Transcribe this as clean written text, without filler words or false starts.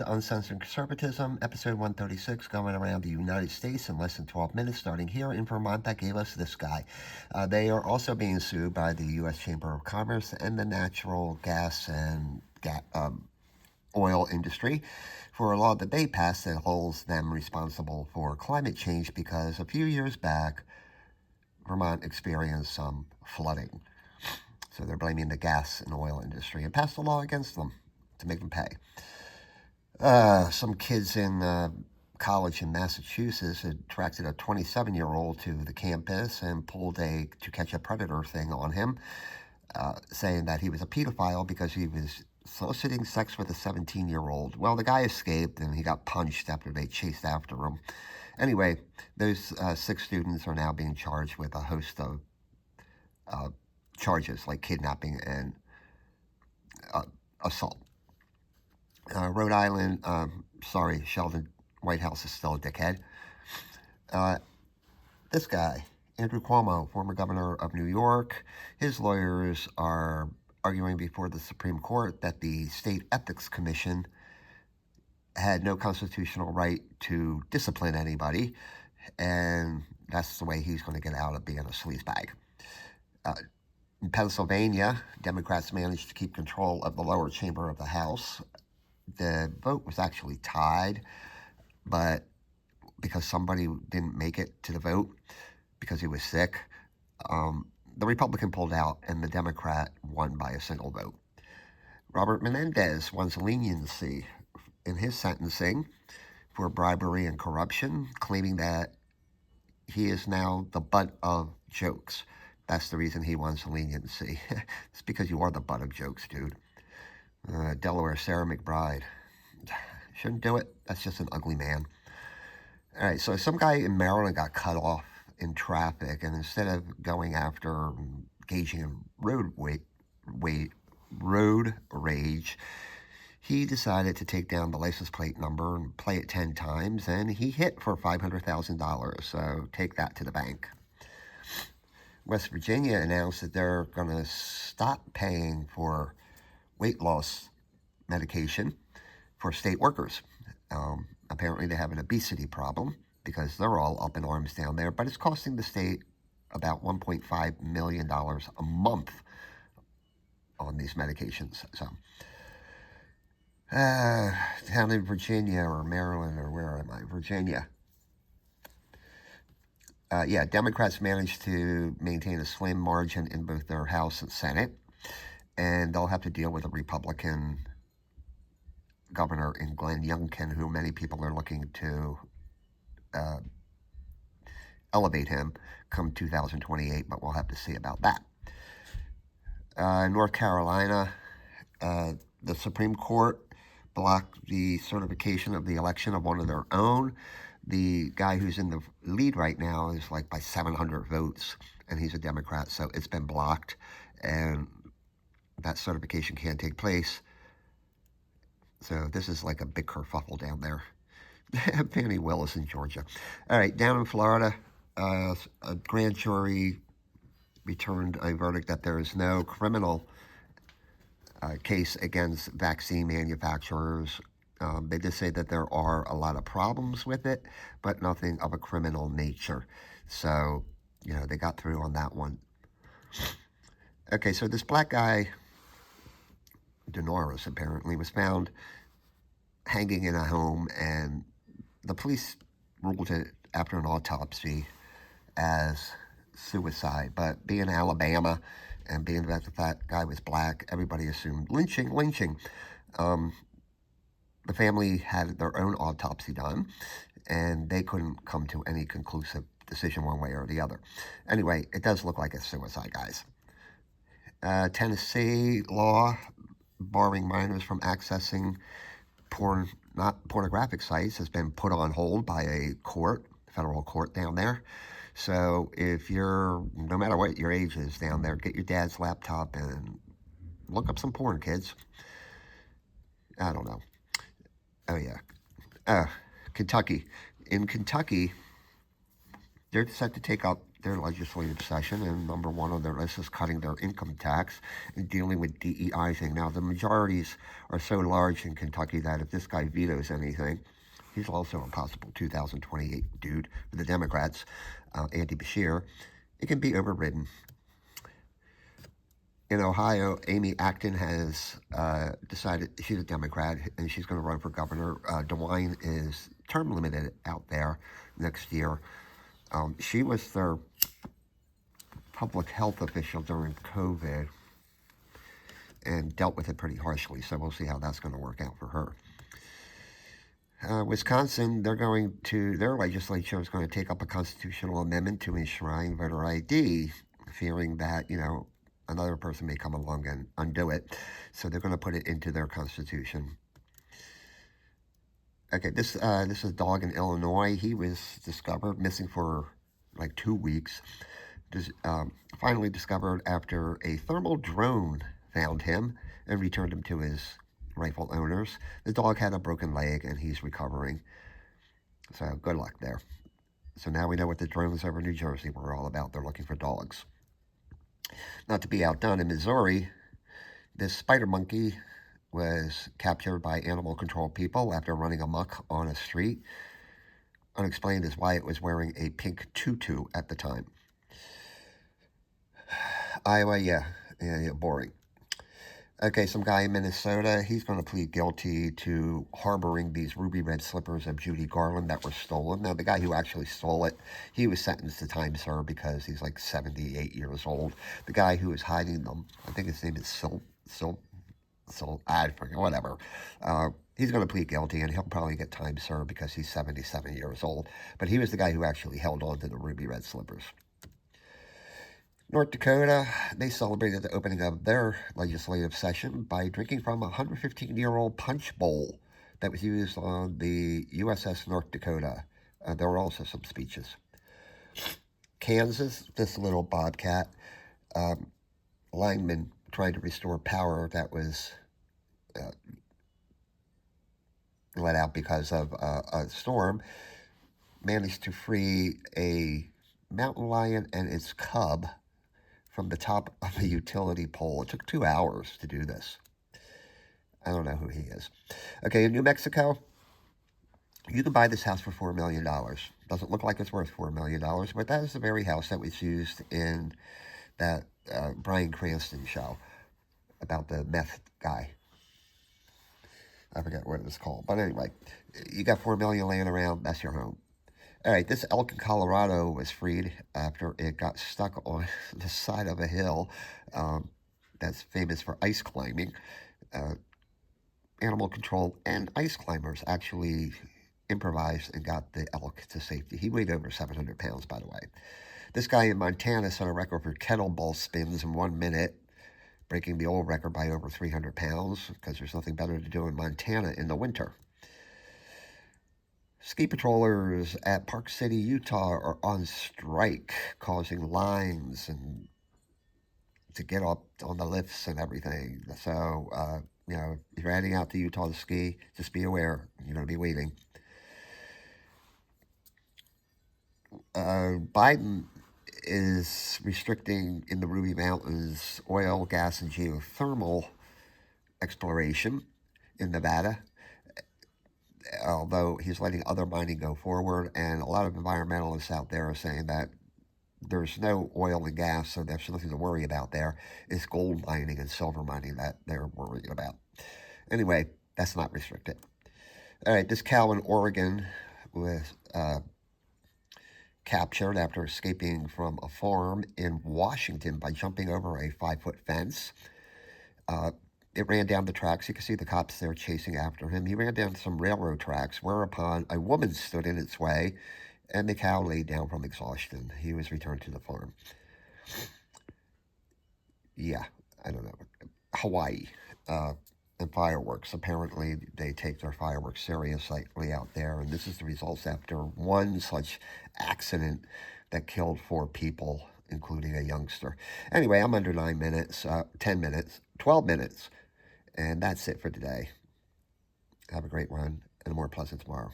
The Uncensored Conservatism, episode 136, going around the United States in less than 12 minutes, starting here in Vermont. That gave us this guy. They are also being sued by the U.S. Chamber of Commerce and the natural gas and oil industry for a law that they passed that holds them responsible for climate change because a few years back, Vermont experienced some flooding. So they're blaming the gas and oil industry and passed a law against them to make them pay. Some kids in college in Massachusetts attracted a 27-year-old to the campus and pulled a to catch a predator thing on him, saying that he was a pedophile because he was soliciting sex with a 17-year-old. Well, the guy escaped and he got punched after they chased after him. Anyway, those 6 students are now being charged with a host of charges like kidnapping and assault. Rhode Island, Sheldon Whitehouse is still a dickhead. This guy, Andrew Cuomo, former governor of New York, his lawyers are arguing before the Supreme Court that the State Ethics Commission had no constitutional right to discipline anybody, and that's the way he's going to get out of being a sleazebag. In Pennsylvania, Democrats managed to keep control of the lower chamber of the House. The vote was actually tied, but because somebody didn't make it to the vote because he was sick, the Republican pulled out and the Democrat won by a single vote. Robert Menendez wants leniency in his sentencing for bribery and corruption, claiming that he is now the butt of jokes. That's the reason he wants leniency. It's because you are the butt of jokes, dude. Delaware, Sarah McBride. Shouldn't do it. That's just an ugly man. All right, so some guy in Maryland got cut off in traffic, and instead of going after engaging in road rage, he decided to take down the license plate number and play it 10 times, and he hit for $500,000, so take that to the bank. West Virginia announced that they're going to stop paying for weight loss medication for state workers. Apparently they have an obesity problem because they're all up in arms down there, but it's costing the state about $1.5 million a month on these medications. So, down in Virginia or Maryland or where am I? Virginia. Democrats managed to maintain a slim margin in both their House and Senate, and they'll have to deal with a Republican governor in Glenn Youngkin, who many people are looking to elevate him come 2028, but we'll have to see about that. North Carolina, the Supreme Court blocked the certification of the election of one of their own. The guy who's in the lead right now is like by 700 votes, and he's a Democrat, so it's been blocked, and that certification can't take place. So this is like a big kerfuffle down there. Fannie Willis in Georgia. All right, down in Florida, a grand jury returned a verdict that there is no criminal case against vaccine manufacturers. They did say that there are a lot of problems with it, but nothing of a criminal nature. So, they got through on that one. Okay, so this black guy, Dolores apparently, was found hanging in a home, and the police ruled it after an autopsy as suicide. But being Alabama and being that the fat guy was black, everybody assumed lynching. The family had their own autopsy done, and they couldn't come to any conclusive decision one way or the other. Anyway, it does look like a suicide, guys. Tennessee law barring minors from accessing pornographic sites has been put on hold by a federal court down there. So if no matter what your age is down there, get your dad's laptop and look up some porn, kids. I don't know. Oh, yeah. Kentucky. In Kentucky, they're set to take up their legislative session, and number one on their list is cutting their income tax and dealing with DEI thing. Now, the majorities are so large in Kentucky that if this guy vetoes anything, he's also a possible 2028 dude for the Democrats, Andy Beshear, it can be overridden. In Ohio, Amy Acton has decided she's a Democrat and she's going to run for governor. DeWine is term limited out there next year. She was their public health official during COVID and dealt with it pretty harshly, so we'll see how that's going to work out for her. Wisconsin, their legislature is going to take up a constitutional amendment to enshrine voter ID, fearing that, another person may come along and undo it. So they're going to put it into their constitution. Okay, this is a dog in Illinois. He was discovered missing for like 2 weeks. Finally discovered after a thermal drone found him and returned him to his rightful owners. The dog had a broken leg and he's recovering. So good luck there. So now we know what the drones over New Jersey were all about. They're looking for dogs. Not to be outdone, in Missouri, this spider monkey was captured by animal control people after running amok on a street. Unexplained is why it was wearing a pink tutu at the time. Iowa, yeah, boring. Okay, some guy in Minnesota, he's going to plead guilty to harboring these ruby red slippers of Judy Garland that were stolen. Now, the guy who actually stole it, he was sentenced to time served because he's like 78 years old. The guy who was hiding them, I think his name is I forget, whatever. He's going to plead guilty and he'll probably get time served because he's 77 years old. But he was the guy who actually held on to the ruby red slippers. North Dakota, they celebrated the opening of their legislative session by drinking from a 115-year-old punch bowl that was used on the USS North Dakota. There were also some speeches. Kansas, this little bobcat, lineman trying to restore power that was let out because of a storm, managed to free a mountain lion and its cub from the top of a utility pole. It took 2 hours to do this. I don't know who he is. Okay, in New Mexico, you can buy this house for $4 million. Doesn't look like it's worth $4 million, but that is the very house that was used in that Bryan Cranston show about the meth guy. I forget what it was called. But anyway, you got $4 million laying around, that's your home. All right, this elk in Colorado was freed after it got stuck on the side of a hill that's famous for ice climbing. Animal control and ice climbers actually improvised and got the elk to safety. He weighed over 700 pounds, by the way. This guy in Montana set a record for kettlebell spins in 1 minute, breaking the old record by over 300 pounds because there's nothing better to do in Montana in the winter. Ski patrollers at Park City, Utah are on strike, causing lines and to get up on the lifts and everything. So, if you're heading out to Utah to ski, just be aware, you're going to be waiting. Biden is restricting in the Ruby Mountains oil, gas, and geothermal exploration in Nevada, although he's letting other mining go forward, and a lot of environmentalists out there are saying that there's no oil and gas, so there's nothing to worry about there. It's gold mining and silver mining that they're worried about. Anyway, that's not restricted. All right, this cow in Oregon was captured after escaping from a farm in Washington by jumping over a 5-foot fence. It ran down the tracks. You can see the cops there chasing after him. He ran down some railroad tracks, whereupon a woman stood in its way, and the cow laid down from exhaustion. He was returned to the farm. Yeah, I don't know. Hawaii and fireworks. Apparently, they take their fireworks seriously out there, and this is the results after one such accident that killed 4 people, including a youngster. Anyway, I'm under 9 minutes, 10 minutes, 12 minutes. And that's it for today. Have a great one and a more pleasant tomorrow.